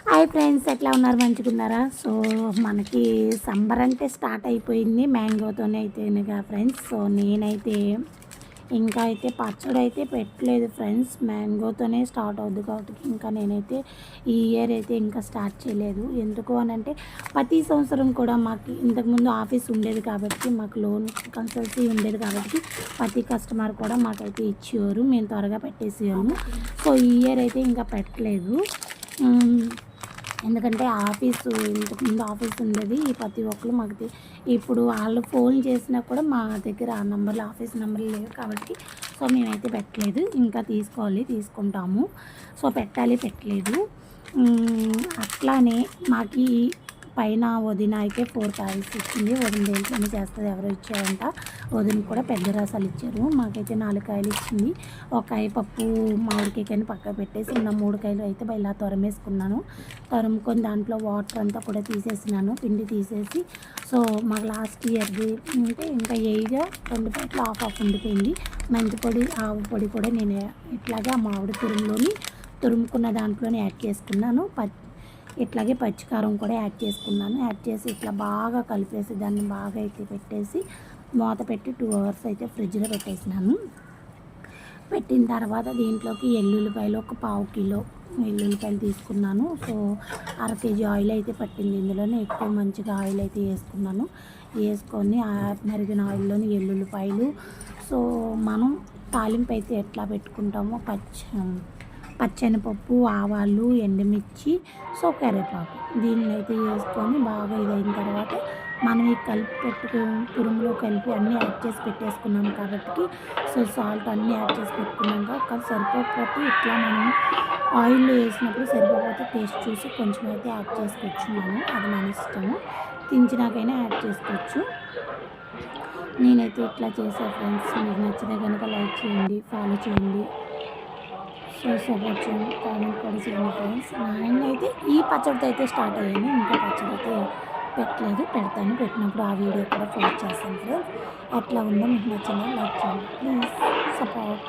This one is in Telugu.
హాయ్ ఫ్రెండ్స్, ఎట్లా ఉన్నారు? మంచిగున్నారా? సో మనకి సమ్మర్ అంటే స్టార్ట్ అయిపోయింది మ్యాంగోతోనే అయితేనేగా ఫ్రెండ్స్. సో నేనైతే ఇంకా అయితే పచ్చడి అయితే పెట్టలేదు ఫ్రెండ్స్, మ్యాంగోతోనే స్టార్ట్ అవుద్ది కాబట్టి ఇంకా నేనైతే ఈ ఇయర్ అయితే ఇంకా స్టార్ట్ చేయలేదు. ఎందుకు అని అంటే ప్రతి సంవత్సరం కూడా మాకు ఇంతకుముందు ఆఫీస్ ఉండేది కాబట్టి, మాకు లోన్ కన్సల్టీ ఉండేది కాబట్టి ప్రతి కస్టమర్ కూడా మాకైతే ఇచ్చేవారు, మేము త్వరగా పెట్టేసేవాము. సో ఈ ఇయర్ అయితే ఇంకా పెట్టలేదు. ఎందుకంటే ఇంతకుముందు ఆఫీస్ ఉండేది, ప్రతి ఒక్కరు మాకు ఇప్పుడు వాళ్ళు ఫోన్ చేసినా కూడా మా దగ్గర ఆ నెంబర్లు ఆఫీస్ నెంబర్లు లేవు కాబట్టి సో మేమైతే పెట్టలేదు. ఇంకా తీసుకుంటాము. సో పెట్టలేదు. అట్లానే మాకు పైన వదిన అయితే 4 కాయల్స్ ఇచ్చింది. వదిన దేంట్లోనే చేస్తుంది, ఎవరో ఇచ్చారంట. వదిన కూడా పెద్ద రసాలు ఇచ్చారు. మాకైతే 4 కాయలు ఇచ్చింది. ఒక కాయ పప్పు మామిడికాయ కానీ పక్క పెట్టేసి ఉన్న 3 కాయలు అయితే ఇలా తొరమేసుకున్నాను. తరుముకొని దాంట్లో వాటర్ అంతా కూడా తీసేసినాను, పిండి తీసేసి. సో మాకు లాస్ట్ ఇయర్ది అంటే ఇంకా ఏయిగా 2 ప్యాకెట్లు హాఫ్ ఉండిపోయింది. మెంతి పొడి, ఆవు పొడి కూడా నేను ఇట్లాగా మామిడి తురుముకున్న దాంట్లోనే యాడ్ చేసుకున్నాను. ఇట్లాగే పచ్చికారం కూడా యాడ్ చేసుకున్నాను. యాడ్ చేసి ఇట్లా బాగా కలిపేసి దాన్ని బాగా అయితే పెట్టేసి మూత పెట్టి 2 అవర్స్ అయితే ఫ్రిడ్జ్లో పెట్టేసినాను. పెట్టిన తర్వాత దీంట్లోకి ఎల్లుల్లిపాయలు ఒక 1/2 కిలో ఎల్లుల్లిపాయలు తీసుకున్నాను. సో 1/2 కేజీ ఆయిల్ అయితే పట్టింది. ఇందులోనే ఎక్కువ మంచిగా ఆయిల్ అయితే వేసుకొని మరిగిన ఆయిల్లోని ఎల్లుల్లిపాయలు. సో మనం తాలింపు అయితే ఎట్లా పెట్టుకుంటామో పచ్చెనపప్పు, ఆవాలు, ఎండుమిర్చి, సో కరివేపాకు దీన్ని అయితే వేసుకొని బాగా ఇదైన తర్వాత మనం ఈ తురుములో కలిపి అన్నీ యాడ్ చేసి పెట్టేసుకున్నాం కాబట్టి సో సాల్ట్ అన్నీ యాడ్ చేసి పెట్టుకున్నాక ఒకసారి సరిపోకపోతే ఇట్లా మనం ఆయిల్లో వేసినప్పుడు సరిపోకపోతే టేస్ట్ చూసి కొంచెం అయితే యాడ్ చేసుకోవచ్చు. అది మన ఇష్టము, తించినాకైనా యాడ్ చేసుకోవచ్చు. నేనైతే ఇట్లా చేసే ఫ్రెండ్స్, మీకు నచ్చితే కనుక లైక్ చేయండి, ఫాలో చేయండి, సో సపోర్ట్ చేయండి, కామెంట్ కూడా చేయండి ఫ్రెండ్స్. అయితే ఈ పచ్చడితో అయితే స్టార్ట్ అయ్యాను, ఇంకా పచ్చడి అయితే పెడతాను. పెట్టినప్పుడు ఆ వీడియో కూడా పోస్ట్ చేస్తాను ఫ్రెండ్స్. ఎట్లా ఉందో మీకు నచ్చిందో లైక్ చేయండి, ప్లీజ్ సపోర్ట్.